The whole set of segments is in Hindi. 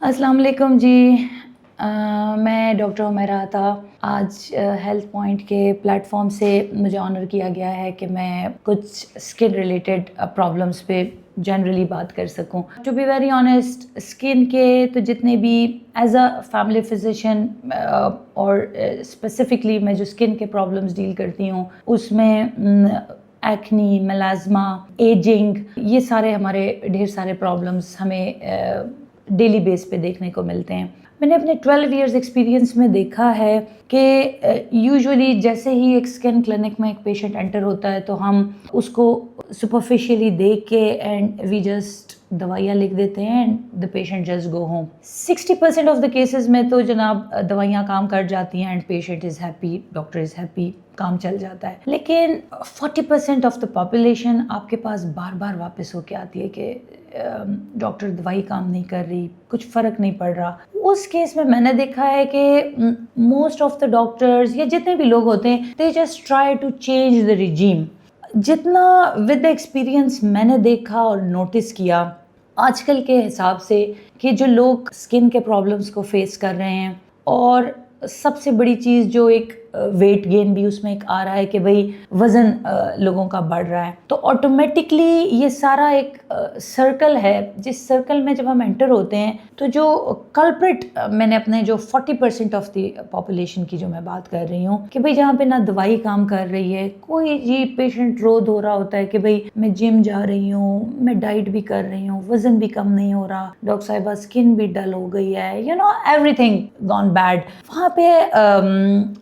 अस्सलाम वालेकुम जी। मैं डॉक्टर उमैरा अता। आज हेल्थ पॉइंट के प्लेटफॉर्म से मुझे ऑनर किया गया है कि मैं कुछ स्किन रिलेटेड प्रॉब्लम्स पे जनरली बात कर सकूं। To be very honest, skin के तो जितने भी एज अ फैमिली फिजिशियन और स्पेसिफिकली मैं जो स्किन के प्रॉब्लम्स डील करती हूँ उसमें एक्नी, मेलाज़्मा, एजिंग, ये सारे हमारे ढेर सारे प्रॉब्लम्स हमें डेली बेस पे देखने को मिलते हैं। मैंने अपने 12 इयर्स एक्सपीरियंस में देखा है कि यूजुअली जैसे ही एक स्किन क्लिनिक में एक पेशेंट एंटर होता है तो हम उसको सुपरफिशियली देख के एंड वी जस्ट दवाइयाँ लिख देते हैं and the patient just go home. 60% of the cases में तो जनाब दवाइयाँ काम कर जाती हैं and patient is happy, doctor is happy, काम चल जाता है। लेकिन 40% ऑफ द पॉपुलेशन आपके पास बार बार वापस होके आती है कि डॉक्टर दवाई काम नहीं कर रही, कुछ फ़र्क नहीं पड़ रहा। उस केस में मैंने देखा है कि मोस्ट ऑफ द डॉक्टर्स या जितने भी लोग होते हैं they just try to change the regime. जितना विद द एक्सपीरियंस मैंने देखा और नोटिस किया आजकल के हिसाब से कि जो लोग स्किन के प्रॉब्लम्स को फेस कर रहे हैं और सबसे बड़ी चीज़ जो एक वेट गेन भी उसमें एक आ रहा है कि भाई वज़न लोगों का बढ़ रहा है, तो ऑटोमेटिकली ये सारा एक सर्कल है जिस सर्कल में जब हम एंटर होते हैं तो जो कल्प्रिट मैंने अपने जो 40% ऑफ द पॉपुलेशन की जो मैं बात कर रही हूँ कि भाई जहाँ पे ना दवाई काम कर रही है, कोई जी पेशेंट रो धो रहा होता है कि भाई मैं जिम जा रही हूँ, मैं डाइट भी कर रही हूँ, वज़न भी कम नहीं हो रहा, डॉक्टर साहिबा स्किन भी डल हो गई है, you know everything gone bad. वहाँ पे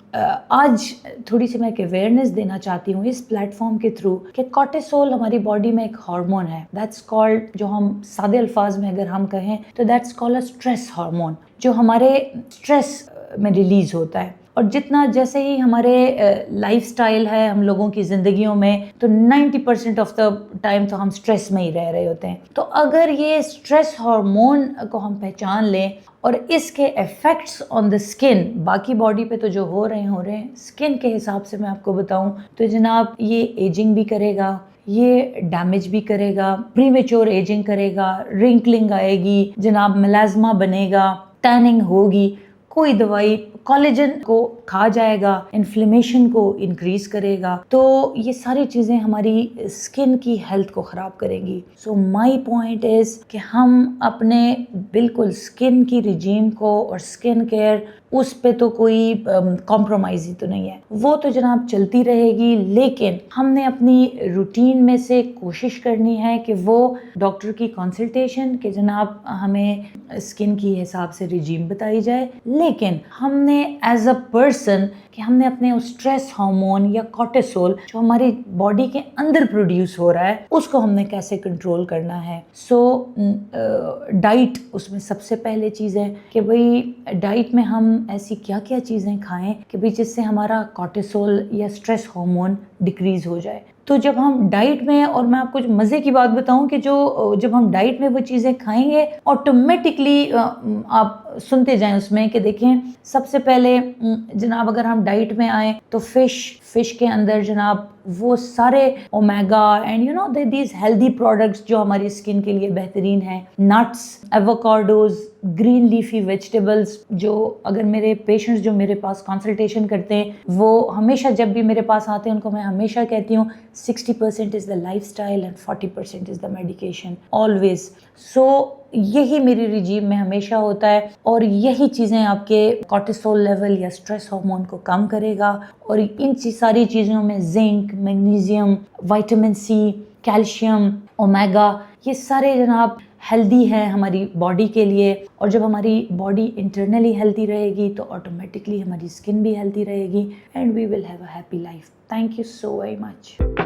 आज थोड़ी सी मैं एक अवेयरनेस देना चाहती हूँ इस प्लेटफॉर्म के थ्रू कि कॉर्टिसोल हमारी बॉडी में एक हार्मोन है, दैट्स कॉल्ड, जो हम सादे अल्फाज में अगर हम कहें तो that's called a stress hormone, जो हमारे स्ट्रेस में रिलीज होता है। और जितना जैसे ही हमारे लाइफस्टाइल है हम लोगों की ज़िंदगियों में तो 90% ऑफ द टाइम तो हम स्ट्रेस में ही रह रहे होते हैं। तो अगर ये स्ट्रेस हार्मोन को हम पहचान लें और इसके इफ़ेक्ट्स ऑन द स्किन, बाकी बॉडी पे तो जो हो रहे हैं, स्किन के हिसाब से मैं आपको बताऊं तो जनाब ये एजिंग भी करेगा, ये डैमेज भी करेगा, प्रीमेच्योर एजिंग करेगा, रिंकलिंग आएगी, जनाब मेलाज़्मा बनेगा, टैनिंग होगी, कोई दवाई कोलेजन को खा जाएगा, इन्फ्लेमेशन को इंक्रीज करेगा, तो ये सारी चीज़ें हमारी स्किन की हेल्थ को ख़राब करेंगी। सो माय पॉइंट इज़ कि हम अपने बिल्कुल स्किन की रिजीम को और स्किन केयर उस पे तो कोई कॉम्प्रोमाइज़ ही तो नहीं है, वो तो जनाब चलती रहेगी, लेकिन हमने अपनी रूटीन में से कोशिश करनी है कि वो डॉक्टर की कंसल्टेशन कि जनाब हमें स्किन की हिसाब से रिजीम बताई जाए, लेकिन हमने एज अ पर्सन कि हमने अपने उस स्ट्रेस हार्मोन या कॉर्टिसोल जो हमारी बॉडी के अंदर प्रोड्यूस हो रहा है उसको हमने कैसे कंट्रोल करना है। सो डाइट उसमें सबसे पहले चीज़ है कि भाई डाइट में हम ऐसी क्या क्या चीज़ें खाएं कि भाई जिससे हमारा कॉर्टिसोल या स्ट्रेस हार्मोन डिक्रीज़ हो जाए। तो जब हम डाइट में, और मैं आपको मज़े की बात बताऊं कि जब हम डाइट में वो चीज़ें खाएंगे ऑटोमेटिकली आप सुनते जाएं उसमें कि देखें सबसे पहले जनाब अगर हम डाइट में आए तो फिश के अंदर जनाब वो सारे omega and you know these healthy products जो हमारी स्किन के लिए बेहतरीन है, nuts, avocados, green leafy vegetables, जो अगर मेरे पेशेंट्स जो मेरे पास कंसल्टेशन करते हैं वो हमेशा जब भी मेरे पास आते हैं उनको मैं हमेशा कहती हूँ 60% is the lifestyle and 40% is the medication always. So यही मेरी रिजीम में हमेशा होता है और यही चीज़ें आपके कॉर्टिसोल लेवल या स्ट्रेस हार्मोन को कम करेगा। और इन सारी चीज़ों में zinc, magnesium, vitamin C, calcium, omega, ये सारे जनाब हेल्दी है हमारी बॉडी के लिए। और जब हमारी बॉडी इंटरनली हेल्दी रहेगी तो ऑटोमेटिकली हमारी स्किन भी हेल्दी रहेगी and we will have a happy life. Thank you so very much.